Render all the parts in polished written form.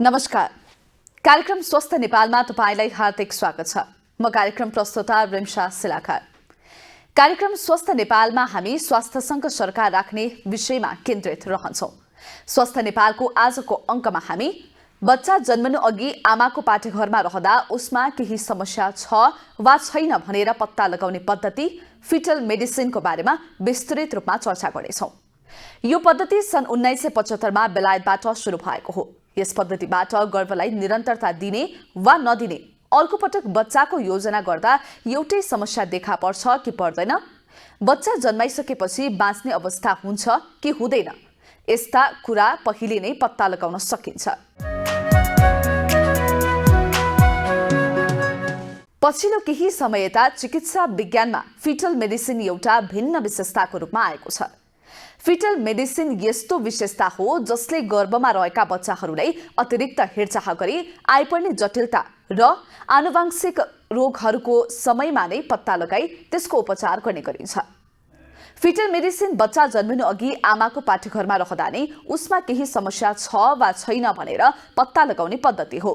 नमस्कार। कार्यक्रम स्वस्थ नेपालमा तपाईलाई हार्दिक स्वागत छ। म कार्यक्रम प्रस्तुता रिम्शा सिलाकार। कार्यक्रम स्वस्थ नेपालमा हामी स्वास्थ्यसँग सरकार राख्ने विषयमा केन्द्रित रहन्छौं। स्वस्थ नेपालको आजको अङ्कमा हामी बच्चा जन्मनु अघि आमाको पाठेघरमा रहँदा उसमा केही समस्या छ वा छैन भनेर पत्ता लगाउने पद्धति फिटल मेडिसिनको बारेमा विस्तृत रूपमा चर्चा गर्नेछौं। यो पद्धति सन् 1975 मा बेलायतबाट सुरु भएको हो। यस पद्धतिबाट गर्भलाई निरन्तरता दिने वा नदिने अर्को पटक बच्चाको योजना गर्दा एउटै समस्या देखा पर्छ कि पर्दैन, बच्चा जन्माइसकेपछि बाँच्ने अवस्था हुन्छ कि हुँदैन, यस्ता कुरा पहिले नै पत्ता लगाउन सकिन्छ। पछिल्लो केही समयता चिकित्सा विज्ञानमा फिटल मेडिसिन एउटा भिन्न विशेषताको रूपमा आएको छ। फिटल मेडिसिन यस्तो विशेषता हो जसले गर्भमा रहेका बच्चाहरूलाई अतिरिक्त हेरचाह गरी आइपर्ने जटिलता र आनुवंशिक रोगहरूको समयमा नै पत्ता लगाई त्यसको उपचार गर्ने गरिन्छ। फिटल मेडिसिन बच्चा जन्मिनु अघि आमाको पाठेघरमा रहँदा नै उसमा केही समस्या छ वा छैन भनेर पत्ता लगाउने पद्धति हो।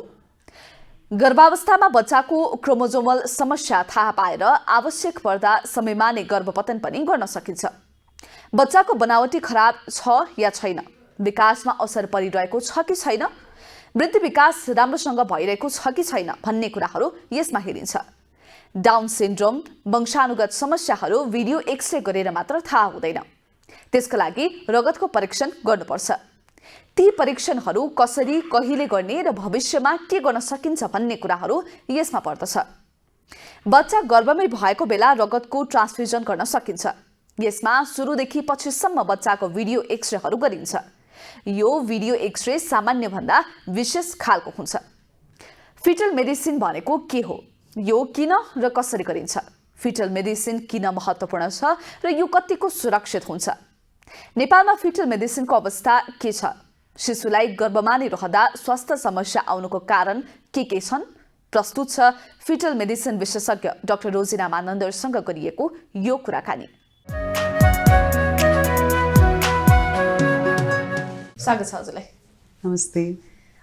गर्भावस्थामा बच्चाको क्रोमोजोमल समस्या थाहा पाएर आवश्यक पर्दा समयमा नै गर्भपतन पनि गर्न सकिन्छ। बच्चाको बनावटी खराब छ या छैन, विकासमा असर परिरहेको छ कि छैन, वृद्धि विकास राम्रोसँग भइरहेको छ कि छैन भन्ने कुराहरू यसमा हेरिन्छ। डाउन सिन्ड्रोम वंशानुगत समस्याहरू भिडियो एक्सरे गरेर मात्र थाहा हुँदैन। त्यसका लागि रगतको परीक्षण गर्नुपर्छ। ती परीक्षणहरू कसरी कहिले गर्ने र भविष्यमा के गर्न सकिन्छ भन्ने कुराहरू यसमा पर्दछ। बच्चा गर्भमै भएको बेला रगतको ट्रान्सफ्युजन गर्न सकिन्छ। यसमा सुरुदेखि पछिसम्म बच्चाको भिडियो एक्सरेहरू गरिन्छ। यो भिडियो एक्सरे सामान्य भन्दा विशेष खालको हुन्छ। फिटल मेडिसिन भनेको के हो, यो किन र कसरी गरिन्छ, फिटल मेडिसिन किन महत्त्वपूर्ण छ र यो कतिको सुरक्षित हुन्छ, नेपालमा फिटल मेडिसिनको अवस्था के छ, शिशुलाई गर्भमा नै रहँदा स्वास्थ्य समस्या आउनुको कारण के छन्, प्रस्तुत छ फिटल मेडिसिन विशेषज्ञ डाक्टर रोजिना मानन्दरसँग गरिएको यो कुराकानी। स्वागत छ हजुरलाई। नमस्ते।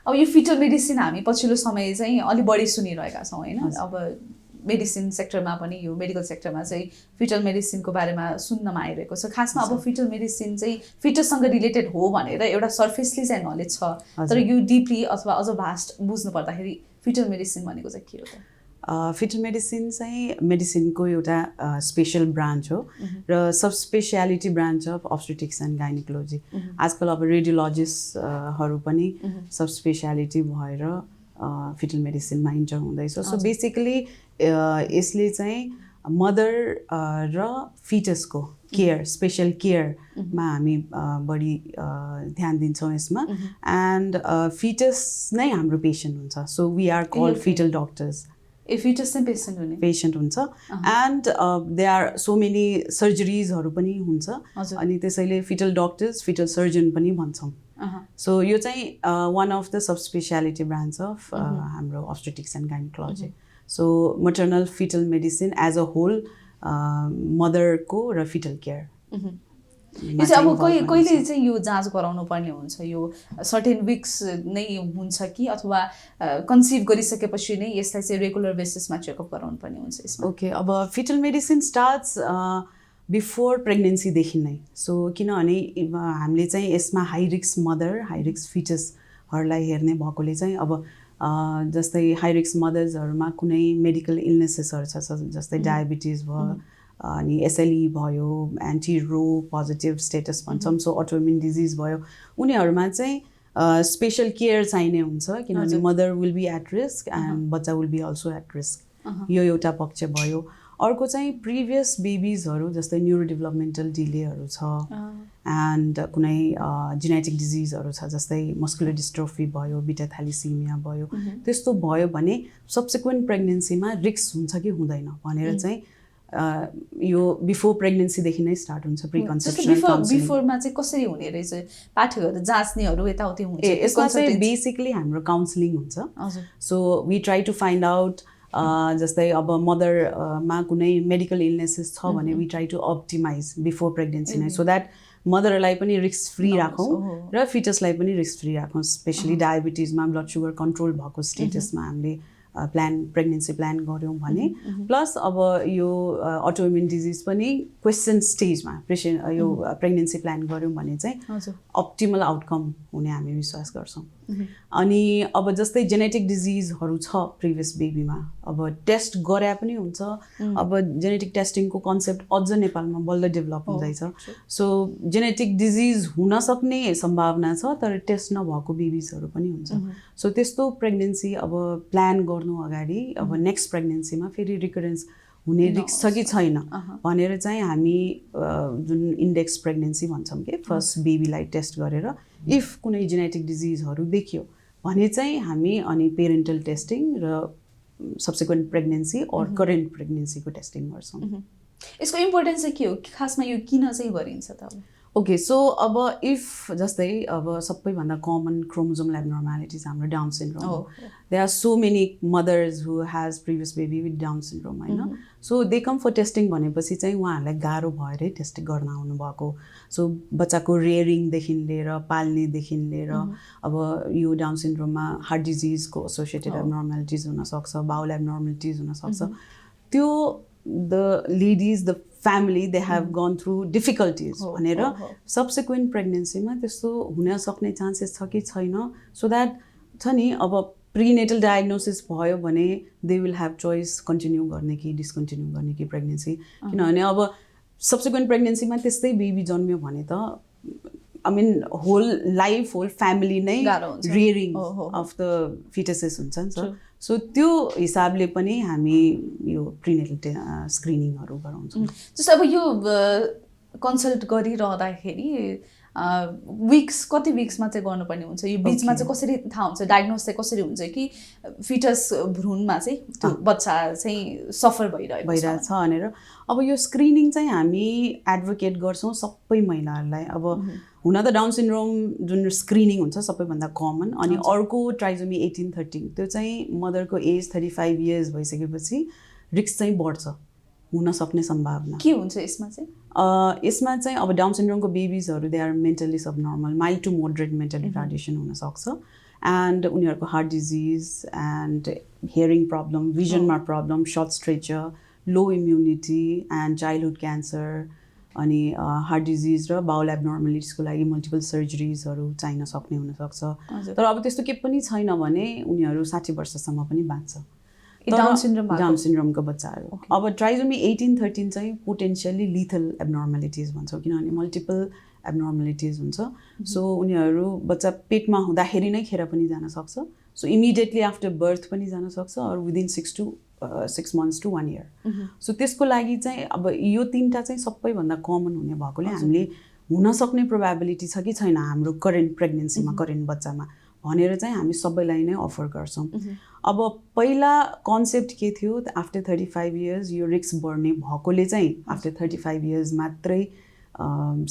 अब यो फिटल मेडिसिन हामी पछिल्लो समय चाहिँ अलि बढी सुनिरहेका छौँ होइन। अब मेडिसिन सेक्टरमा पनि यो मेडिकल सेक्टरमा चाहिँ फिटल मेडिसिनको बारेमा सुन्नमा आइरहेको छ। खासमा अब फिटल मेडिसिन चाहिँ फिटससँग रिलेटेड हो भनेर एउटा सर्फेसली चाहिँ नलेज छ, तर यो डिपली अथवा अझ भास्ट बुझ्नु पर्दाखेरि फिटल मेडिसिन भनेको चाहिँ के हो त? फिटल मेडिसिन चाहिँ मेडिसिनको एउटा स्पेसल ब्रान्च हो र सब स्पेसियालिटी ब्रान्च अफ अब्स्टेट्रिक्स एन्ड गाइनेकोलोजी। आजकल अब रेडियोलोजिस्टहरू पनि सब स्पेसियालिटी भएर फिटल मेडिसिनमा इन्टर हुँदैछ। सो बेसिकली यसले चाहिँ मदर र फिटसको केयर, स्पेसल केयरमा हामी बढी ध्यान दिन्छौँ यसमा। एन्ड फिटस नै हाम्रो पेसेन्ट हुन्छ। So we are called fetal doctors. Patient हुन्छ। And they are so many सर्जरिजहरू पनि हुन्छ, अनि त्यसैले फिटल डक्टर्स, फिटल सर्जन पनि भन्छौँ। सो यो चाहिँ one of the sub speciality branch of हाम्रो obstetrics and gynecology. So maternal fetal medicine as a whole मदरको र फिटल केयर। यो चाहिँ अब कहिले चाहिँ यो जाँच गराउनु पर्ने हुन्छ, यो सर्टेन विक्स नै हुन्छ कि अथवा कन्सिभ गरिसकेपछि नै यसलाई चाहिँ रेगुलर बेसिसमा चेकअप गराउनु पर्ने हुन्छ यसमा? ओके, अब फिटल मेडिसिन स्टार्ट्स बिफोर प्रेग्नेन्सीदेखि नै। सो किनभने हामीले चाहिँ यसमा high risk mother, high risk फिटसहरूलाई हेर्ने भएकोले चाहिँ अब जस्तै हाई रिस्क मदर्सहरूमा कुनै मेडिकल इलनेसेसहरू छ, जस्तै डायबिटिज भयो, अनि एसएलई भयो, एन्टी रो पोजिटिभ स्टेटस भन्छौँ, सो अटोइम्युन डिजिज भयो, उनीहरूमा चाहिँ स्पेसल केयर चाहिने हुन्छ किनभने mother will be at risk and बच्चा will be also at risk. यो एउटा पक्ष भयो। अर्को चाहिँ प्रिभियस बेबिजहरू जस्तै न्युरो डेभलपमेन्टल डिलेहरू छ एन्ड कुनै जेनेटिक डिजिजहरू छ, जस्तै मस्कुलर डिस्ट्रोफी भयो, बिटा थ्यालिसिमिया भयो, त्यस्तो भयो भने सब्सिक्वेन्ट प्रेग्नेन्सीमा रिस्क हुन्छ कि हुँदैन भनेर चाहिँ यो बिफोर प्रेग्नेन्सीदेखि नै स्टार्ट हुन्छ। प्रिकन्सेप्सनल बिफोरमा चाहिँ कसरी हुने रहेछ, पाठहरू जाँच्नेहरू यताउति हुन्छ? यसमा चाहिँ बेसिकली हाम्रो काउन्सिलिङ हुन्छ। So we try to find out जस्तै अब मदरमा कुनै मेडिकल इलनेसेस छ भने we try to optimize before pregnancy नै, सो द्याट मदरलाई पनि रिस्क फ्री राखौँ ओहो। र फिटसलाई पनि रिस्क फ्री राखौँ स्पेसली डायबिटिजमा ब्लड सुगर कन्ट्रोल भएको स्टेटसमा हामीले प्रेग्नेन्सी प्लान गऱ्यौँ भने प्लस अब यो अटोइम्युन डिजिज पनि क्वेसन स्टेजमा यो प्रेग्नेन्सी प्लान गऱ्यौँ भने चाहिँ हजुर अप्टिमल आउटकम हुने हामी विश्वास गर्छौँ अनि अब जस्तै जेनेटिक डिजिजहरू छ प्रिभियस बेबीमा अब टेस्ट गरे पनि हुन्छ अब जेनेटिक टेस्टिङको कन्सेप्ट अझ नेपालमा बल्ल डेभलप हुँदैछ सो जेनेटिक डिजिज हुन सक्ने सम्भावना छ तर टेस्ट नभएको बेबिजहरू पनि हुन्छ सो त्यस्तो प्रेग्नेन्सी अब प्लान गर्नु अगाडि अब नेक्स्ट प्रेग्नेन्सीमा फेरि रिकरेन्स हुने रिस्क छ कि छैन भनेर चाहिँ हामी जुन इन्डेक्स प्रेग्नेन्सी भन्छौँ कि फर्स्ट बेबीलाई टेस्ट गरेर इफ कुनै जेनेटिक डिजिजहरू देखियो भने चाहिँ हामी अनि पेरेन्टल टेस्टिङ र सब्सिक्वेन्ट प्रेग्नेन्सी अर करेन्ट प्रेग्नेन्सीको टेस्टिङ गर्छौँ यसको इम्पोर्टेन्स चाहिँ के हो खासमा यो किन चाहिँ गरिन्छ त अब ओके सो अब इफ जस्तै अब सबैभन्दा कमन क्रोमोजोमल एब्नर्म्यालिटिज हाम्रो Down syndrome they are so many mothers who has previous baby with Down syndrome होइन so they come for testing भनेपछि चाहिँ उहाँहरूलाई गाह्रो भएरै टेस्ट गर्न आउनुभएको सो बच्चाको रेयरिङदेखि लिएर पाल्नेदेखि लिएर अब यो डाउन सिन्ड्रोममा हार्ट डिजिजको एसोसिएटेड एब्नर्म्यालिटिज हुनसक्छ बाउल एब्नर्म्यालिटिज हुनसक्छ त्यो the ladies the family they have gone through difficulties भनेर subsequent प्रेग्नेन्सीमा त्यस्तो हुन सक्ने चान्सेस छ कि छैन सो द्याट छ नि अब प्रिनेटल डायग्नोसिस भयो भने they will have choice continue गर्ने कि डिस्कन्टिन्यू गर्ने कि प्रेग्नेन्सी किनभने अब सब्सिक्वेन्ट प्रेग्नेन्सीमा त्यस्तै बेबी जन्मियो भने त I mean whole life whole family नै रियरिङ अफ द फिटसेस हुन्छ नि त सो त्यो हिसाबले पनि हामी यो प्रिनेटल स्क्रिनिङहरू गराउँछौँ जस्तो अब यो कन्सल्ट गरिरहँदाखेरि विक्स कति विक्समा चाहिँ गर्नुपर्ने हुन्छ यो बिचमा चाहिँ कसरी थाहा हुन्छ डायग्नोस चाहिँ कसरी हुन्छ कि फिटस भ्रूणमा चाहिँ त्यो बच्चा चाहिँ सफर भइरहेछ भनेर अब यो स्क्रिनिङ चाहिँ हामी एडभोकेट गर्छौँ सबै महिलाहरूलाई अब हुन त डाउन सिन्ड्रोम जुन स्क्रिनिङ हुन्छ सबैभन्दा कमन अनि अर्को ट्राइजोमी 18-13 त्यो चाहिँ मदरको एज 35 इयर्स भइसकेपछि रिस्क चाहिँ बढ्छ हुन सक्ने सम्भावना के हुन्छ यसमा चाहिँ यसमा चाहिँ अब डाउन सिन्ड्रोमको बेबिजहरू they are mentally subnormal mild to moderate mental retardation हुनसक्छ एन्ड उनीहरूको heart disease and hearing problem भिजनमा problem short stature low immunity and childhood cancer अनि हार्ट डिजिज र बाउल एब्नर्मलिटिजको लागि मल्टिपल सर्जरिजहरू चाहिन सक्ने हुनसक्छ तर अब त्यस्तो के पनि छैन भने उनीहरू 60 वर्षसम्म पनि बाँच्छ डाउन सिन्ड्रोमको बच्चाहरू अब ट्राइजोमी 18-13 चाहिँ पोटेन्सियली लिथल एब्नर्मलिटिज भन्छौँ किनभने मल्टिपल एब्नर्मलिटिज हुन्छ सो उनीहरू बच्चा पेटमा हुँदाखेरि नै खेर पनि जान सक्छ सो इमिडिएटली आफ्टर बर्थ पनि जान सक्छ अरू within 6 months to 1 year so त्यसको लागि चाहिँ अब यो तीनटा चाहिँ सबैभन्दा कमन हुने भएकोले हामीले हुन सक्ने प्रोबेबिलिटी छ कि छैन हाम्रो करेन्ट प्रेग्नेन्सीमा करेन्ट बच्चामा भनेर चाहिँ हामी सबैलाई नै अफर गर्छौँ अब पहिला कन्सेप्ट के थियो आफ्टर 35 इयर्स यो रिस्क बढ्ने भएकोले चाहिँ आफ्टर 35 इयर्स मात्रै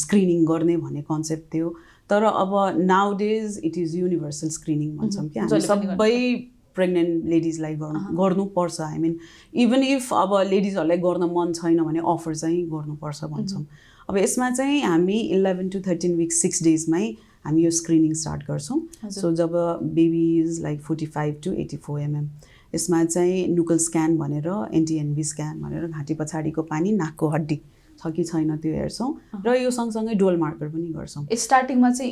स्क्रिनिङ गर्ने भन्ने कन्सेप्ट थियो तर अब now days it is universal screening भन्छौँ कि हामी सबै प्रेग्नेन्ट लेडिजलाई गर्नुपर्छ आई मिन इभन इफ अब लेडिजहरूलाई गर्न मन छैन भने अफर चाहिँ गर्नुपर्छ भन्छौँ अब यसमा चाहिँ हामी 11 to 13 weeks 6 daysमै हामी यो स्क्रिनिङ स्टार्ट गर्छौँ सो जब baby is like 45 to 84 mm यसमा चाहिँ नुकल स्क्यान भनेर एनटिएनबी स्क्यान भनेर घाँटी पछाडिको पानी नाकको हड्डी छ कि छैन त्यो हेर्छौँ र यो सँगसँगै डोल मार्कर पनि गर्छौँ स्टार्टिङमा चाहिँ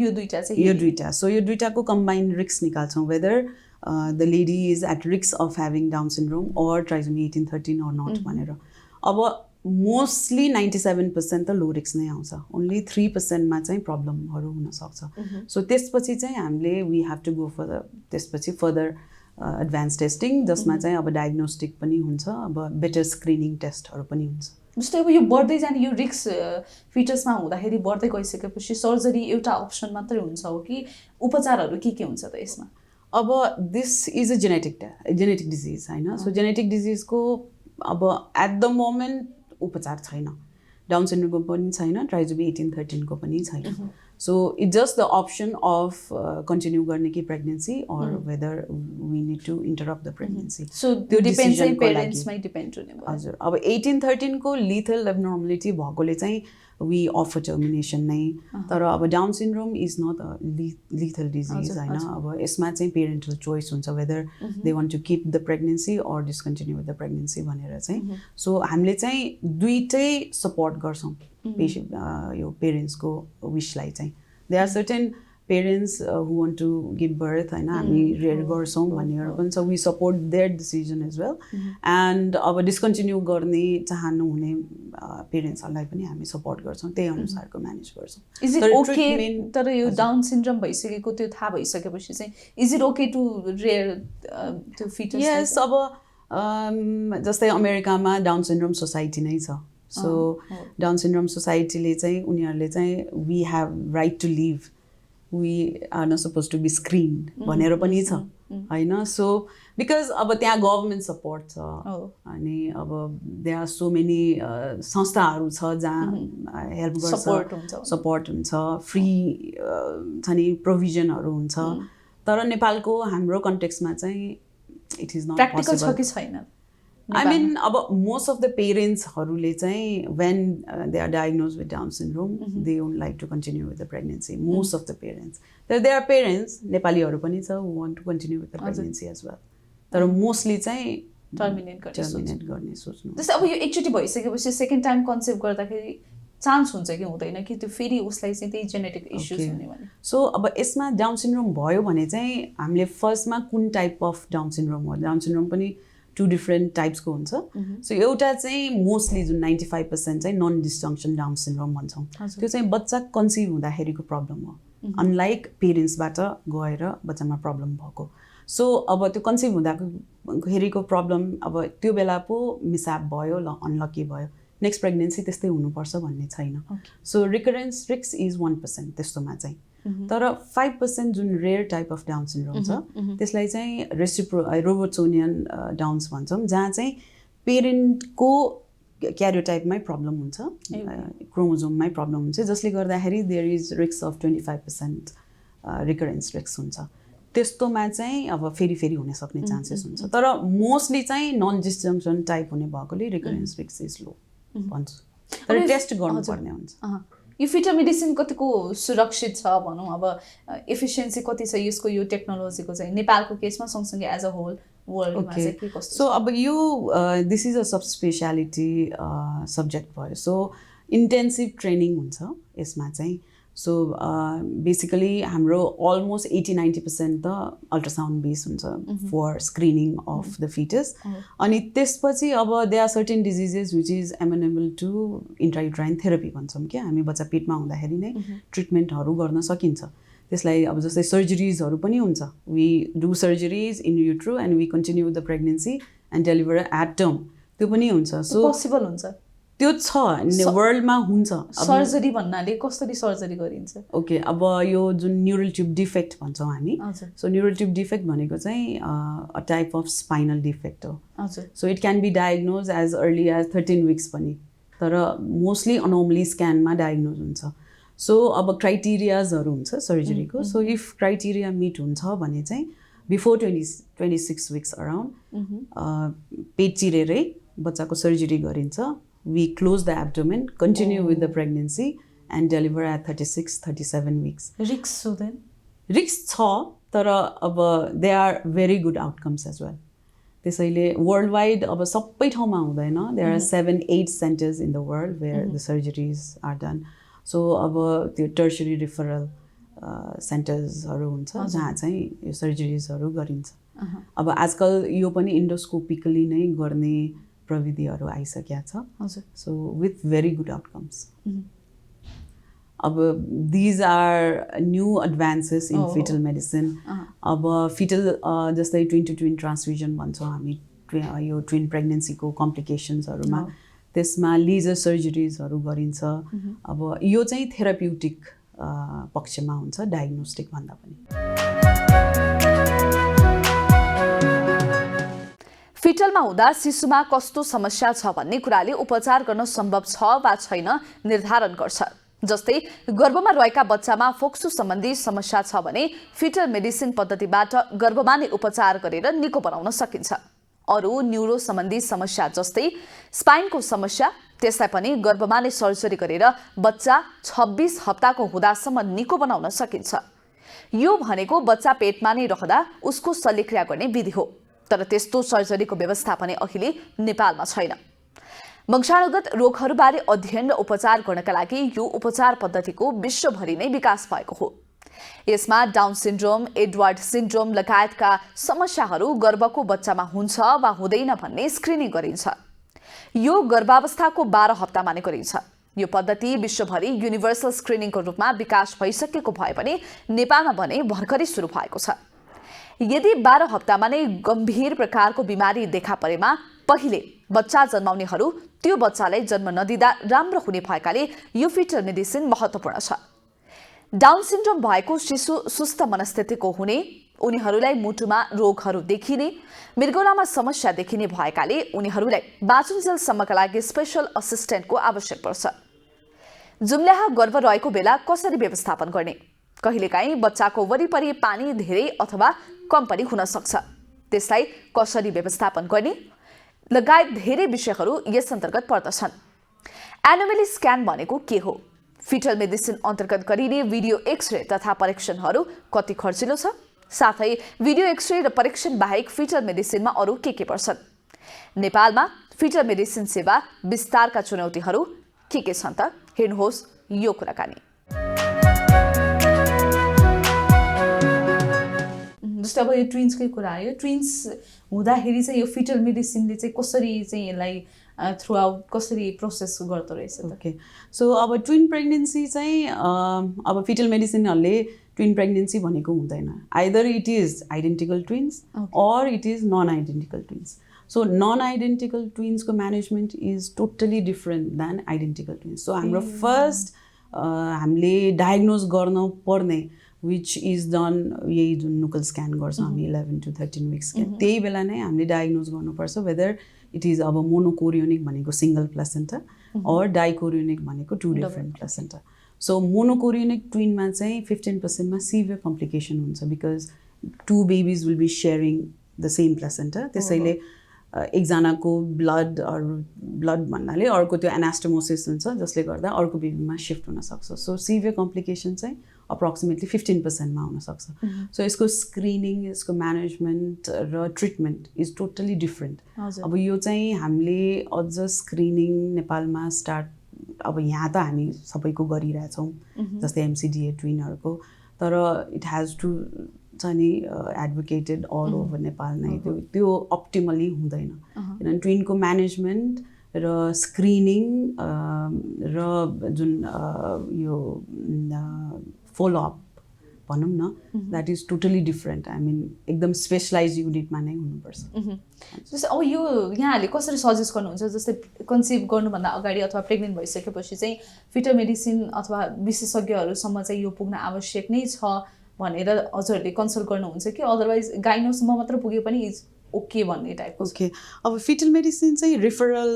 यो दुईटा सो यो दुईटाको कम्बाइन्ड रिस्क निकाल्छौँ whether the lady is at risk of having Down syndrome or trisomy 18-13 or not भनेर अब मोस्टली 97% त लो रिस्क नै आउँछ ओन्ली 3%मा चाहिँ प्रब्लमहरू हुनसक्छ सो त्यसपछि चाहिँ हामीले we have to go for त्यसपछि फर्दर एडभान्स टेस्टिङ जसमा चाहिँ अब डायग्नोस्टिक पनि हुन्छ अब बेटर स्क्रिनिङ टेस्टहरू पनि हुन्छ जस्तै अब यो बढ्दै जाने यो रिस्क फिटसमा हुँदाखेरि बढ्दै गइसकेपछि सर्जरी एउटा अप्सन मात्रै हुन्छ हो कि उपचारहरू के हुन्छ त यसमा अब this is a genetic disease होइन सो जेनेटिक डिजिजको अब एट द मोमेन्ट उपचार छैन डाउन सिन्ड्रोमको पनि छैन ट्राइजोमी 18-13 को पनि छैन so it just the option of continue गर्ने कि pregnancy or whether we need to interrupt the pregnancy so त्यो डिपेन्ड्समै पेरेन्ट्समै डिपेन्ड हुने भयो हजुर अब 18-13 को लिथल एब्नर्मलिटी भएकोले चाहिँ वी अफर टर्मिनेसन नै तर अब Down syndrome is not a lethal disease होइन अब यसमा चाहिँ पेरेन्टल चोइस हुन्छ whether they want to keep the pregnancy or discontinue with the pregnancy भनेर चाहिँ सो हामीले चाहिँ दुइटै सपोर्ट गर्छौँ यो पेरेन्ट्सको विसलाई चाहिँ they are certain parents who want to give birth होइन हामी रेयर गर्छौँ भन्नेहरू पनि छ we support their decision as well and अब डिस्कन्टिन्यू गर्ने चाहनुहुने पेरेन्ट्सहरूलाई पनि हामी सपोर्ट गर्छौँ त्यही अनुसारको म्यानेज गर्छौँ इज इट ओके तर यो डाउन सिन्ड्रोम भइसकेको त्यो थाहा भइसकेपछि चाहिँ is it okay to rear त्यो फिटस यस अब जस्तै अमेरिकामा डाउन सिन्ड्रोम सोसाइटी नै छ सो डाउन सिन्ड्रोम सोसाइटीले चाहिँ उनीहरूले चाहिँ we have right to live we are not suppose to be screen भनेर पनि छ होइन सो बिकज अब त्यहाँ गभर्मेन्ट सपोर्ट छ अनि अब दे आर सो मेनी संस्थाहरू छ जहाँ हेल्प गर्छ सपोर्ट हुन्छ फ्री छ नि प्रोभिजनहरू हुन्छ तर नेपालको हाम्रो कन्टेक्समा चाहिँ इट इज नट प्र्याक्टिकल छ कि छैन I mean, most of the parents when they are diagnosed with Down syndrome, they don't like to continue with the pregnancy. Most of the parents. There are parents, Nepali pani cha, who want to continue with the pregnancy as well. But mostly terminate गर्ने सोच्नु. जस्तै अब यो एकचोटि भइसकेपछि second time concept गर्दाखेरि chance हुन्छ कि हुँदैन कि त्यो फेरि उसलाई चाहिँ त्यही जेनेटिक इश्यूज हुने भने सो अब यसमा डाउन सिन्ड्रोम भयो भने चाहिँ हामीले फर्स्टमा कुन टाइप अफ डाउन सिन्ड्रोम हो डाउन सिन्ड्रोम पनि 2 डिफ्रेन्ट टाइप्सको हुन्छ सो एउटा चाहिँ मोस्टली जुन 95% चाहिँ नन डिस्जङ्क्सन डाउन सिन्ड्रोम भन्छौँ त्यो चाहिँ बच्चा कन्सिभ हुँदाखेरिको प्रब्लम हो अनलाइक पेरेन्ट्सबाट गएर बच्चामा प्रब्लम भएको सो अब त्यो कन्सिभ हुँदाखेरिको प्रब्लम अब त्यो बेला पो मिसह्याप भयो ल अनलकी भयो नेक्स्ट प्रेग्नेन्सी त्यस्तै हुनुपर्छ भन्ने छैन सो रिकरेन्स रिस्क इज 1% त्यस्तोमा चाहिँ तर 5% जुन rare type of Down syndrome छ त्यसलाई चाहिँ रोबोट्सोनियन डाउन्स भन्छौँ जहाँ चाहिँ पेरेन्टको क्यारियोटाइपमै प्रब्लम हुन्छ क्रोमोजोममै प्रब्लम हुन्छ जसले गर्दाखेरि there is risk of 25% recurrence risk हुन्छ त्यस्तोमा चाहिँ अब फेरि हुन सक्ने चान्सेस हुन्छ तर मोस्टली चाहिँ नन डिस्जङ्क्सन टाइप हुने भएकोले रिकरेन्स रिस्क इज लो भन्छु तर टेस्ट गर्नुपर्ने हुन्छ यो फिटल मेडिसिन कतिको सुरक्षित छ भनौँ अब एफिसियन्सी कति छ यसको यो टेक्नोलोजीको चाहिँ नेपालको केसमा सँगसँगै एज अ होल वर्ल्डमा चाहिँ के कस्तो सो अब यो this is a sub speciality subject भयो सो इन्टेन्सिभ ट्रेनिङ हुन्छ यसमा चाहिँ सो बेसिकली हाम्रो अलमोस्ट 80-90% त अल्ट्रासाउन्ड बेस हुन्छ for screening of the fetus अनि त्यसपछि अब they are certain diseases which is amenable to intrauterine therapy भन्छौँ क्या हामी बच्चा पेटमा हुँदाखेरि नै ट्रिटमेन्टहरू गर्न सकिन्छ त्यसलाई अब जस्तै सर्जरिजहरू पनि हुन्छ we do surgeries in utero and we continue the pregnancy and deliver at term त्यो पनि हुन्छ सो पोसिबल हुन्छ त्यो छ वर्ल्डमा हुन्छ सर्जरी भन्नाले कसरी सर्जरी गरिन्छ ओके अब यो जुन न्युरल ट्युब डिफेक्ट भन्छौँ हामी सो न्युरल ट्युब डिफेक्ट भनेको चाहिँ a type of spinal defect हो so it can be diagnose as early as 13 weeks पनि तर मोस्टली अनोमली स्क्यानमा डायग्नोज हुन्छ सो अब क्राइटेरियाजहरू हुन्छ सर्जरीको सो इफ क्राइटेरिया मिट हुन्छ भने चाहिँ बिफोर 26 विक्स अराउन्ड पेट चिरेरै बच्चाको सर्जरी गरिन्छ we close the abdomen, continue with the pregnancy and deliver at 36-37 weeks. Risks so then? Risks छ तर अब they are very good outcomes as well. त्यसैले worldwide अब सबै ठाउँमा हुँदैन there are 7-8 centers in the world where the surgeries are done. So अब त्यो tertiary referral centersहरू हुन्छ जहाँ चाहिँ यो सर्जरिजहरू गरिन्छ अब आजकल यो पनि इन्डोस्कोपिकली नै गर्ने प्रविधिहरू आइसकेका छ so with very good outcomes अब these are new advances in fetal medicine अब फिटल जस्तै ट्विन टु ट्विन ट्रान्सफ्युजन भन्छौँ हामी यो ट्विन प्रेग्नेन्सीको कम्प्लिकेसन्सहरूमा त्यसमा लेजर सर्जरिजहरू गरिन्छ अब यो चाहिँ थेराप्युटिक पक्षमा हुन्छ डायग्नोस्टिक भन्दा पनि फिटलमा हुँदा शिशुमा कस्तो समस्या छ भन्ने कुराले उपचार गर्न सम्भव छ वा छैन निर्धारण गर्छ जस्तै गर्भमा रहेका बच्चामा फोक्सो सम्बन्धी समस्या छ भने फिटल मेडिसिन पद्धतिबाट गर्भमा नै उपचार गरेर निको बनाउन सकिन्छ अरू न्युरो सम्बन्धी समस्या जस्तै स्पाइनको समस्या त्यसलाई पनि गर्भमा नै सर्जरी गरेर बच्चा 26 हप्ताको हुँदासम्म निको बनाउन सकिन्छ। यो भनेको बच्चा पेटमा नै रहँदा उसको शल्यक्रिया गर्ने विधि हो, तर त्यस्तो सर्जरीको व्यवस्था पनि अहिले नेपालमा छैन। वंशानुगत रोगहरूबारे अध्ययन र उपचार गर्नका लागि यो उपचार पद्धतिको विश्वभरि नै विकास भएको हो। यसमा डाउन सिन्ड्रोम, एडवर्ड सिन्ड्रोम लगायतका समस्याहरू गर्भको बच्चामा हुन्छ वा हुँदैन भन्ने स्क्रिनिङ गरिन्छ। यो गर्भावस्थाको 12 हप्तामा नै गरिन्छ। यो पद्धति विश्वभरि युनिभर्सल स्क्रिनिङको रूपमा विकास भइसकेको भए पनि नेपालमा भने भर्खरै सुरु भएको छ। यदि 12 हप्तामा नै गम्भीर प्रकारको बिमारी देखा परेमा पहिले बच्चा जन्माउनेहरू त्यो बच्चालाई जन्म नदिँदा राम्रो हुने भएकाले यो फिटल मेडिसिन महत्त्वपूर्ण छ। डाउन सिन्ड्रोम भएको शिशु सुस्त मनस्थितिको हुने, उनीहरूलाई मुटुमा रोगहरू देखिने, मृगौलामा समस्या देखिने भएकाले उनीहरूलाई बाँचुन्जेलसम्मका लागि स्पेशल असिस्टेन्टको आवश्यक पर्छ। जुम्ल्याहा गर्भ रहेको बेला कसरी व्यवस्थापन गर्ने, कहिलेकाहीँ बच्चाको वरिपरि पानी धेरै अथवा कम पनि हुन सक्छ, त्यसलाई कसरी व्यवस्थापन गर्ने लगायत धेरै विषयहरू यस अन्तर्गत पर्दछन्। एनोमेली स्क्यान भनेको के हो, फिटल मेडिसिन अन्तर्गत गरिने भिडियो एक्सरे तथा परीक्षणहरू कति खर्चिलो छ, साथै भिडियो एक्सरे र परीक्षण बाहेक फिटल मेडिसिनमा अरू के पर्छन्, नेपालमा फिटल मेडिसिन सेवा विस्तारका चुनौतीहरू के छन् त, हेर्नुहोस् यो कुराकानी। जस्तै अब यो ट्विन्सकै कुरा आयो, ट्विन्स हुँदाखेरि चाहिँ यो फिटल मेडिसिनले चाहिँ कसरी चाहिँ यसलाई थ्रु आउट कसरी प्रोसेस गर्दो रहेछ? ओके, सो अब ट्विन प्रेग्नेन्सी चाहिँ अब फिटल मेडिसिनहरूले ट्विन प्रेग्नेन्सी भनेको हुँदैन। Either it is identical twins or it is non identical twins. So non identical ट्विन्सको management is totally different than identical twins. So हाम्रो फर्स्ट हामीले डायग्नोज गर्न पर्ने विच इज डन यही जुन नुकल स्क्यान गर्छौँ हामी 11 to 13 विक्स, त्यही बेला नै हामीले डायग्नोज गर्नुपर्छ वेदर इट इज अब मोनोकोरियोनिक भनेको सिङ्गल प्लासेन्टा अर डाइकोरियोनिक भनेको 2 डिफ्रेन्ट प्लासेन्टा। सो मोनोकोरियोनिक ट्विनमा चाहिँ 15% सिभियर कम्प्लिकेसन हुन्छ बिकज 2 babies will be sharing the same placenta. त्यसैले एकजनाको ब्लड भन्नाले अर्को त्यो एनास्टोमोसिस हुन्छ जसले गर्दा अर्को बेबीमा सिफ्ट हुनसक्छ। सो सिभियर कम्प्लिकेसन चाहिँ अप्रोक्सिमेटली 15%मा हुनसक्छ। सो यसको स्क्रिनिङ, यसको म्यानेजमेन्ट र ट्रिटमेन्ट इज टोटली डिफ्रेन्ट। अब यो चाहिँ हामीले अझ स्क्रिनिङ नेपालमा स्टार्ट, अब यहाँ त हामी सबैको गरिरहेछौँ जस्तै एमसिडिए ट्विनहरूको, तर इट हेज टु छ नि एडभोकेटेड अल ओभर नेपाल नै त्यो अप्टिमली हुँदैन। किनभने ट्विनको म्यानेजमेन्ट र स्क्रिनिङ र जुन यो फलोअप भनौँ न that is totally different. I mean एकदम स्पेसलाइज युनिटमा नै हुनुपर्छ। जस्तै अब यो यहाँहरूले कसरी सजेस्ट गर्नुहुन्छ, जस्तै कन्सिभ गर्नुभन्दा अगाडि अथवा प्रेग्नेन्ट भइसकेपछि चाहिँ फिटल मेडिसिन अथवा विशेषज्ञहरूसम्म चाहिँ यो पुग्न आवश्यक नै छ भनेर हजुरहरूले कन्सल्ट गर्नुहुन्छ कि अदरवाइज गाइनोसम्म मात्र पुगे पनि इज ओके भन्ने टाइपको? ओके, अब फिटल मेडिसिन चाहिँ रिफरल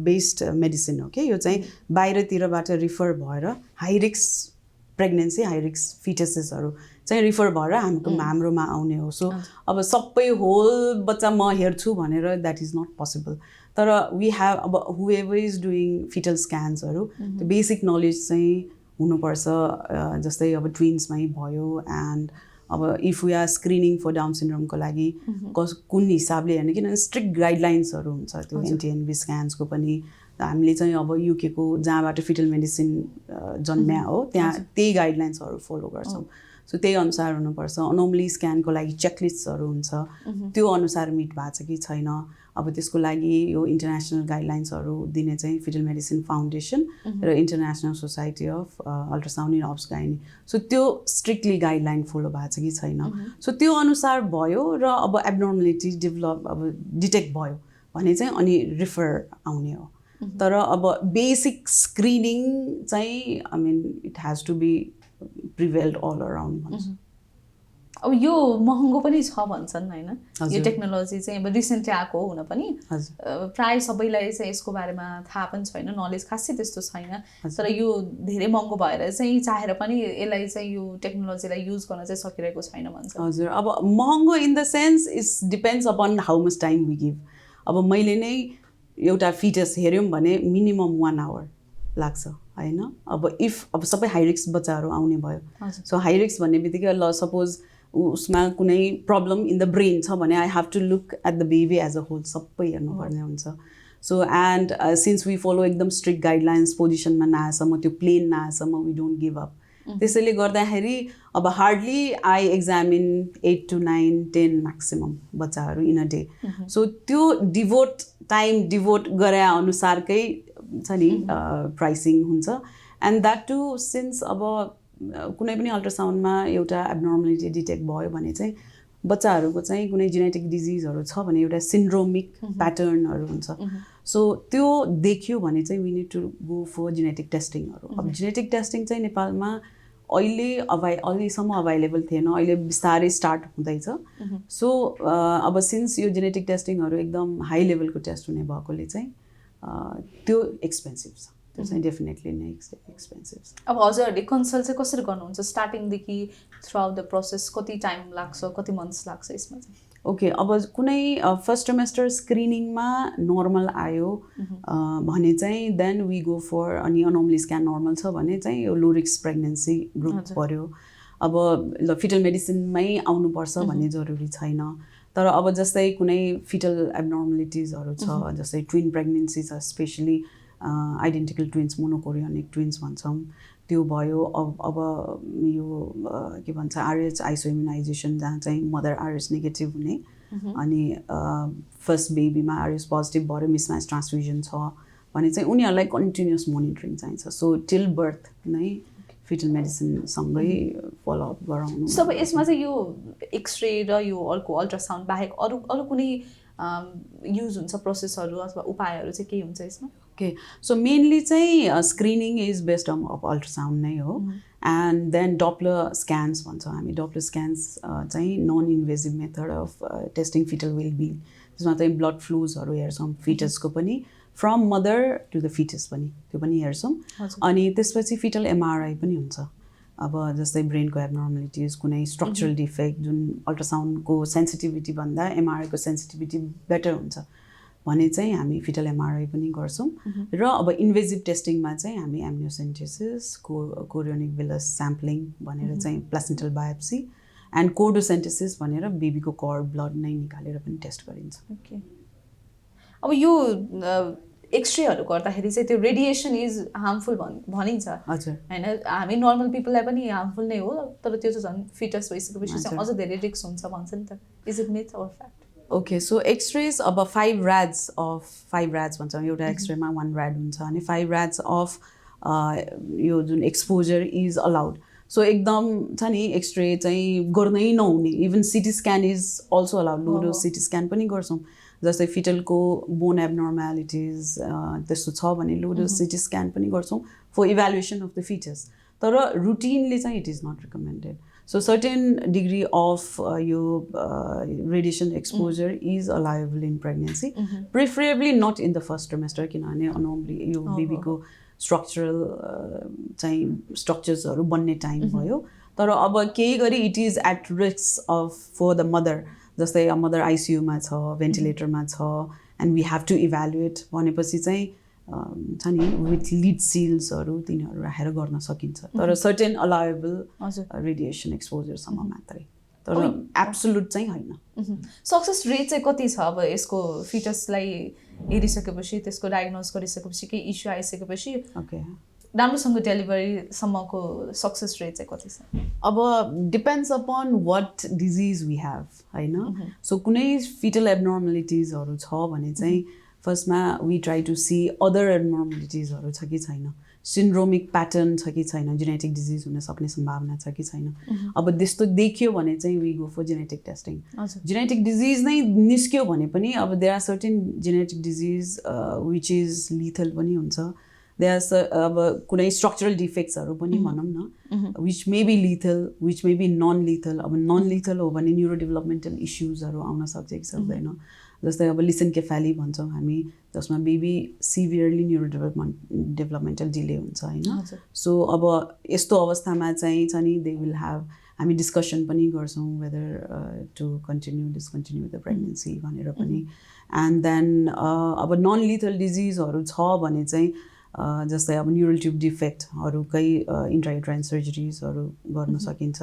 बेस्ड मेडिसिन हो कि यो चाहिँ बाहिरतिरबाट रिफर भएर high risk pregnancy, high risk फिटसेसहरू चाहिँ रिफर भएर हाम्रोमा आउने हो। सो अब सबै होल बच्चा म हेर्छु भनेर द्याट इज नट पोसिबल। तर वी हेभ अब हुएभर इज डुइङ फिटल स्क्यान्सहरू त्यो बेसिक नलेज चाहिँ हुनुपर्छ। जस्तै अब ट्विन्समै भयो एन्ड अब if we are screening for Down सिन्ड्रोमको लागि कुन हिसाबले हेर्ने, किनभने स्ट्रिक्ट गाइडलाइन्सहरू हुन्छ त्यो एनटिएनबी स्क्यान्सको पनि। हामीले चाहिँ अब युकेको जहाँबाट फिटल मेडिसिन जन्म्या हो त्यहाँ त्यही गाइडलाइन्सहरू फलो गर्छौँ। सो त्यही अनुसार हुनुपर्छ। अनोमली स्क्यानको लागि चेकलिस्टहरू हुन्छ, त्यो अनुसार मिट भएको छ कि छैन। अब त्यसको लागि यो इन्टरनेसनल गाइडलाइन्सहरू दिने चाहिँ फिटल मेडिसिन फाउन्डेसन र international society of ultrasound in obs gynae. So त्यो स्ट्रिक्टली गाइडलाइन फलो भएको छ कि छैन। सो त्यो अनुसार भयो र अब एब्नर्मलिटी डेभलप अब डिटेक्ट भयो भने चाहिँ अनि रिफर आउने हो। तर अब बेसिक स्क्रिनिङ चाहिँ I mean it has to be prevailed all around भन्छ। अब यो महँगो पनि छ भन्छन् होइन, यो टेक्नोलोजी चाहिँ अब रिसेन्टली आएको हुन पनि प्राय सबैलाई चाहिँ यसको बारेमा थाहा पनि छैन, नलेज खासै त्यस्तो छैन। तर यो धेरै महँगो भएर चाहिँ चाहेर पनि यसलाई चाहिँ यो टेक्नोलोजीलाई युज गर्न चाहिँ सकिरहेको छैन भन्छ। हजुर, अब महँगो in the sense it's depends upon how much time we give. अब मैले नै एउटा फिटस हेऱ्यौँ भने मिनिमम 1 आवर लाग्छ होइन अब सबै हाई रिस्क बच्चाहरू आउने भयो सो हाई रिस्क भन्ने बित्तिकै ल सपोज उसमा कुनै प्रब्लम इन द ब्रेन छ भने I have to look at the baby as a whole सबै हेर्नुपर्ने हुन्छ so and since we follow एकदम स्ट्रिक्ट गाइडलाइन्स पोजिसनमा नआएसम्म त्यो प्लेन नआएसम्म वी डोन्ट गिभ अप त्यसैले गर्दाखेरि अब hardly I examine 8 to 9 10 maximum बच्चाहरू इन अ डे सो त्यो टाइम डिभोट गरे अनुसारकै छ नि प्राइसिङ हुन्छ एन्ड द्याट टु सिन्स अब कुनै पनि अल्ट्रासाउन्डमा एउटा एब्नर्मलिटी डिटेक्ट भयो भने चाहिँ बच्चाहरूको चाहिँ कुनै जेनेटिक डिजिजहरू छ भने एउटा सिन्ड्रोमिक प्याटर्नहरू हुन्छ सो त्यो देखियो भने चाहिँ we need to go for genetic टेस्टिङहरू अब जेनेटिक टेस्टिङ चाहिँ नेपालमा अहिलेसम्म अभाइलेबल थिएन अहिले बिस्तारै स्टार्ट हुँदैछ सो अब सिन्स यो जेनेटिक टेस्टिङहरू एकदम हाई लेभलको टेस्ट हुने भएकोले चाहिँ त्यो एक्सपेन्सिभ छ त्यो चाहिँ डेफिनेटली नै एक्सपेन्सिभ छ अब हजुरहरूले कन्सल्ट चाहिँ कसरी गर्नुहुन्छ स्टार्टिङदेखि थ्रु आउट द प्रोसेस कति टाइम लाग्छ कति मन्थ्स लाग्छ यसमा चाहिँ ओके अब कुनै फर्स्ट ट्रिमेस्टर स्क्रिनिङमा नर्मल आयो भने चाहिँ देन वी गो फर अनि अनोमली स्क्यान नर्मल छ भने चाहिँ यो लो रिस्क प्रेग्नेन्सी ग्रुप पऱ्यो अब ल फिटल मेडिसिनमै आउनुपर्छ भन्ने जरुरी छैन तर अब जस्तै कुनै फिटल एब्नर्मलिटिजहरू छ जस्तै ट्विन प्रेग्नेन्सी छ specially identical twins monochorionic twins भन्छौँ त्यो भयो अब यो के भन्छ आरएच आइसोइम्युनाइजेसन जहाँ चाहिँ मदर आरएच नेगेटिभ हुने अनि फर्स्ट बेबीमा आरएच पोजिटिभ भएर मिसम्याच ट्रान्सफ्युजन छ भने चाहिँ उनीहरूलाई कन्टिन्युस मोनिटरिङ चाहिन्छ सो टिल बर्थ नै फिटल मेडिसिनसँगै फलोअप गराउनु सबै यसमा चाहिँ यो एक्सरे र यो अर्को अल्ट्रासाउन्ड बाहेक अरू कुनै युज हुन्छ प्रोसेसहरू अथवा उपायहरू चाहिँ के हुन्छ यसमा ओके सो मेनली चाहिँ screening is based of ultrasound नै हो एन्ड देन डप्लर स्क्यान्स भन्छौँ हामी डप्लर स्क्यान्स चाहिँ non invasive method of testing fetal wellbeing त्यसमा चाहिँ ब्लड फ्लुजहरू हेर्छौँ फिटसको पनि from mother to the fetus पनि त्यो पनि हेर्छौँ अनि त्यसपछि फिटल एमआरआई पनि हुन्छ अब जस्तै ब्रेनको एब्नर्मलिटिज कुनै स्ट्रक्चरल डिफेक्ट जुन अल्ट्रासाउन्डको सेन्सिटिभिटी भन्दा एमआरआईको सेन्सिटिभिटी बेटर हुन्छ भने चाहिँ हामी फिटल एमआरआई पनि गर्छौँ र अब इन्भेजिभ टेस्टिङमा चाहिँ हामी एम्नियोसेन्टेसिस कोरियोनिक विलस स्याम्पलिङ भनेर चाहिँ प्लासेन्टल बायोप्सी एन्ड कोडोसेन्टेसिस भनेर बेबीको कर्ड ब्लड नै निकालेर पनि टेस्ट गरिन्छ ओके अब यो एक्सरेहरू गर्दाखेरि चाहिँ त्यो रेडिएसन इज हार्मफुल भनिन्छ हजुर होइन हामी नर्मल पिपललाई पनि हार्मफुल नै हो तर त्यो चाहिँ झन् फिटस भइसकेपछि चाहिँ अझ धेरै रिस्क हुन्छ भन्छ नि त is it myth or fact okay so x-rays अब 5 rads भन्छौँ एउटा एक्सरेमा 1 rad हुन्छ अनि 5 rads अफ यो जुन एक्सपोजर इज अलाउड सो एकदम छ नि एक्सरे चाहिँ गर्नै नहुने even CT scan is also allowed low city scan पनि गर्छौँ जस्तै फिटलको बोन एब्नर्म्यालिटिज त्यस्तो छ भने लो सिटी स्क्यान पनि गर्छौँ for evaluation of the fetus तर रुटिनली चाहिँ it is not recommended so certain degree of यो radiation exposure is allowable in pregnancy preferably not in the first trimester किनभने नर्मली यो बेबीको स्ट्रक्चरल चाहिँ स्ट्रक्चर्सहरू बन्ने टाइम भयो तर अब केही गरी it is at risk of for the mother जस्तै मदर आइसियुमा छ भेन्टिलेटरमा छ and we have to evaluate भनेपछि चाहिँ छ नि विथ लिड सिल्सहरू तिनीहरू राखेर गर्न सकिन्छ तर सर्टेन अलाउएबल रेडिएसन एक्सपोजरसम्म मात्रै तर एब्सोल्युट चाहिँ होइन सक्सेस रेट चाहिँ कति छ अब यसको फिटसलाई हेरिसकेपछि त्यसको डायग्नोज गरिसकेपछि केही इस्यु आइसकेपछि ओके राम्रोसँग डेलिभरीसम्मको सक्सेस रेट चाहिँ कति छ अब depends upon what disease we have होइन सो कुनै फिटल एब्नर्मलिटिजहरू छ भने चाहिँ फर्स्टमा we try to see other एब्नर्मलिटिजहरू छ कि छैन सिन्ड्रोमिक प्याटर्न छ कि छैन जेनेटिक डिजिज हुन सक्ने सम्भावना छ कि छैन अब त्यस्तो देखियो भने चाहिँ we go for genetic testing genetic disease नै निस्क्यो भने पनि अब there are certain genetic disease which is lethal पनि हुन्छ देयर अब कुनै स्ट्रक्चरल डिफेक्ट्सहरू पनि भनौँ न which may be lethal which may be non lethal अब नन लिथल हो भने न्युरो डेभलपमेन्टल इस्युजहरू आउन सक्छ कि सक्दैन जस्तै अब लिसेन्केफेली भन्छौँ हामी जसमा baby severely neuro developmental delay हुन्छ होइन सो अब यस्तो अवस्थामा चाहिँ छ नि दे विल ह्याभ हामी डिस्कसन पनि गर्छौँ whether to continue discontinue the pregnancy भनेर पनि एन्ड देन अब नन लिथल डिजिजहरू छ भने चाहिँ जस्तै अब न्युरल ट्युब डिफेक्टहरूकै इन्ट्रायुट्राइन सर्जरिजहरू गर्न सकिन्छ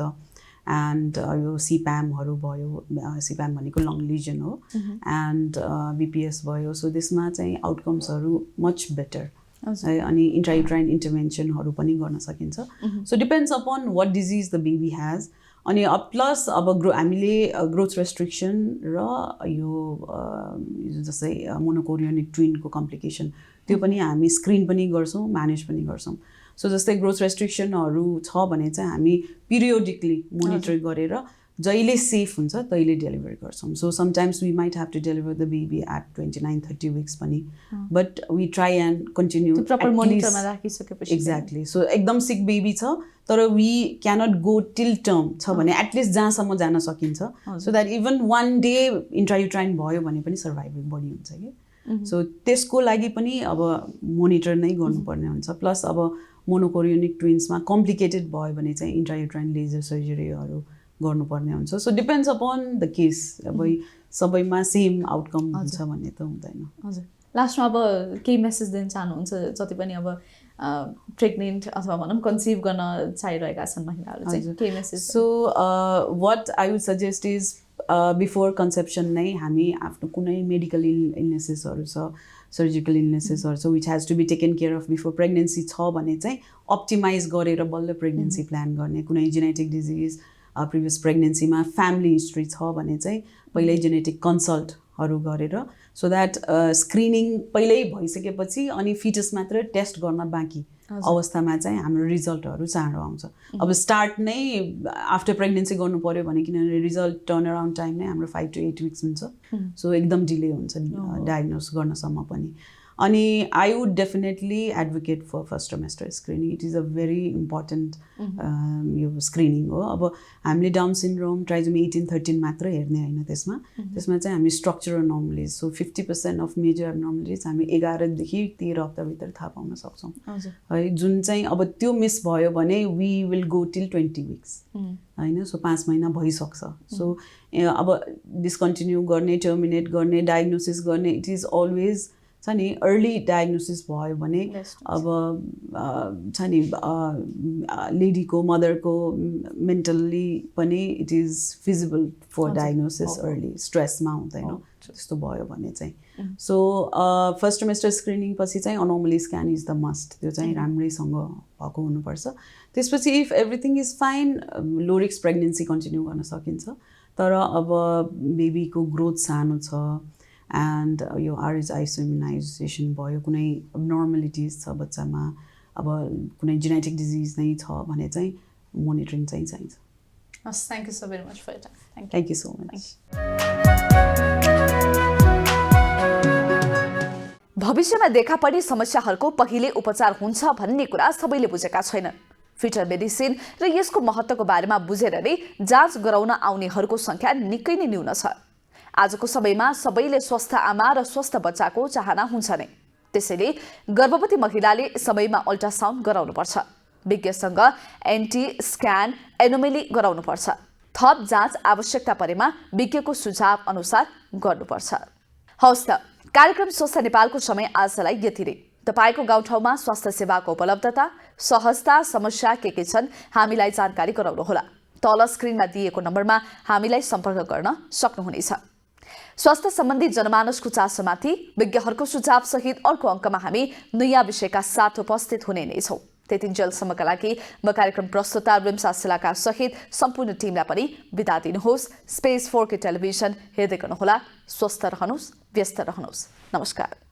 एन्ड यो सिप्यामहरू भयो सिप्याम भनेको लङ लिजन हो एन्ड बिपिएस भयो सो त्यसमा चाहिँ आउटकम्सहरू मच बेटर है अनि इन्ट्रायुट्राइन इन्टरभेन्सनहरू पनि गर्न सकिन्छ so depends upon what disease the baby has अनि प्लस अब हामीले ग्रोथ रेस्ट्रिक्सन र यो जस्तै मोनोकोरियोनिक ट्विनको कम्प्लिकेसन त्यो पनि हामी स्क्रिन पनि गर्छौँ म्यानेज पनि गर्छौँ सो जस्तै ग्रोथ रेस्ट्रिक्सनहरू छ भने चाहिँ हामी पिरियोडिकली मोनिटर गरेर जहिले सेफ हुन्छ तहिले डेलिभर गर्छौँ so sometimes we might have to deliver the baby at 29-30 weeks पनि but we try and continue proper मोनिटरमा राखिसकेपछि एक्ज्याक्टली सो एकदम सिक बेबी छ तर we cannot go till term छ भने एटलिस्ट जहाँसम्म जान सकिन्छ so that even one day intrauterine भयो भने पनि सर्भाइभल बढी हुन्छ कि सो त्यसको लागि पनि अब मोनिटर नै गर्नुपर्ने हुन्छ प्लस अब मोनोकोरियोनिक ट्विन्समा कम्प्लिकेटेड भयो भने चाहिँ इन्ट्रायुट्राइन लेजर सर्जरीहरू गर्नुपर्ने हुन्छ so depends upon the case अब सबैमा सेम आउटकम हुन्छ भन्ने त हुँदैन हजुर लास्टमा अब केही मेसेज दिन चाहनुहुन्छ जति पनि अब प्रेग्नेन्ट अथवा भनौँ कन्सिभ गर्न चाहिरहेका छन् महिलाहरू चाहिँ केही message so what I would suggest is before conception नै हामी आफ्नो कुनै मेडिकल इलनेसेसहरू छ सर्जिकल इलनेसेसहरू छ which has to be taken care of before pregnancy छ भने चाहिँ अप्टिमाइज गरेर बल्ल प्रेग्नेन्सी प्लान गर्ने कुनै जेनेटिक डिजिज प्रिभियस प्रेग्नेन्सीमा फ्यामिली हिस्ट्री छ भने चाहिँ पहिल्यै जेनेटिक कन्सल्टहरू गरेर सो द्याट स्क्रिनिङ पहिल्यै भइसकेपछि अनि फिटस मात्र टेस्ट गर्न बाँकी अवस्थामा चाहिँ हाम्रो रिजल्टहरू चाँडो आउँछ अब स्टार्ट नै आफ्टर प्रेग्नेन्सी गर्नु पऱ्यो भने किनभने रिजल्ट टर्न अराउन्ड टाइम नै हाम्रो 5 to 8 विक्स हुन्छ सो एकदम डिले हुन्छ डायग्नोस गर्नसम्म पनि अनि I would definitely advocate for first trimester screening it is a very important यो स्क्रिनिङ हो अब हामीले डाउन सिन्ड्रोम ट्राइजोमी 18-13 मात्र हेर्ने होइन त्यसमा चाहिँ हामी स्ट्रक्चरल अनोमलिज सो 50% अफ मेजर एबनोर्मलिज हामी 11 देखि 13 हप्ताभित्र थाहा पाउन सक्छौँ है जुन चाहिँ अब त्यो मिस भयो भने we will go till 20 weeks होइन सो 5 महिना भइसक्छ सो अब डिस्कन्टिन्यू गर्ने टर्मिनेट गर्ने डायग्नोसिस गर्ने इट इज अलवेज छ नि अर्ली डायग्नोसिस भयो भने अब छ नि लेडीको मदरको मेन्टल्ली पनि it is feasible for diagnosis early स्ट्रेसमा हुँदैन त्यस्तो भयो भने चाहिँ सो फर्स्ट ट्राइमेस्टर स्क्रिनिङ पछि चाहिँ anomaly scan is the must त्यो चाहिँ राम्रैसँग भएको हुनुपर्छ त्यसपछि if everything is fine low risk pregnancy continue गर्न सकिन्छ तर अब बेबीको ग्रोथ सानो छ एन्ड यो आरएच आइसोइम्युनाइजेसन भयो कुनै अबनर्मलिटिज छ बच्चामा अब कुनै जेनेटिक डिजिज नै छ भने चाहिँ मोनिटरिङ चाहिँ चाहिन्छ हस् thank you so very much for your time thank you so much भविष्यमा देखा पर्ने समस्याहरूको पहिले उपचार हुन्छ भन्ने कुरा सबैले बुझेका छैनन् फिटल मेडिसिन र यसको महत्त्वको बारेमा बुझेर नै जाँच गराउन आउनेहरूको सङ्ख्या निकै नै न्यून छ आजको समयमा सबैले स्वस्थ आमा र स्वस्थ बच्चाको चाहना हुन्छ नै त्यसैले गर्भवती महिलाले समयमा अल्ट्रासाउन्ड गराउनुपर्छ विज्ञसँग एन्टी स्क्यान एनोमेली गराउनुपर्छ थप जाँच आवश्यकता परेमा विज्ञको सुझाव अनुसार गर्नुपर्छ हवस् त कार्यक्रम स्वस्थ नेपालको समय आजलाई यति नै तपाईको गाउँठाउँमा स्वास्थ्य सेवाको उपलब्धता सहजता समस्या के छन् हामीलाई जानकारी गराउनुहोला तल स्क्रिनमा दिएको नम्बरमा हामीलाई सम्पर्क गर्न सक्नुहुनेछ स्वास्थ्य सम्बन्धी जनमानसको चासोमाथि विज्ञहरूको सुझाव सहित अर्को अङ्कमा हामी नयाँ विषयका साथ उपस्थित हुने नै छौँ त्यतिन्जेलसम्मका लागि म कार्यक्रम प्रस्तुता रिम्सा सिलाका सहित सम्पूर्ण टिमलाई पनि बिदा दिनुहोस् स्पेस 4K टेलिभिजन हेर्दै गर्नुहोला स्वस्थ रहनुहोस् व्यस्त रहनुहोस् नमस्कार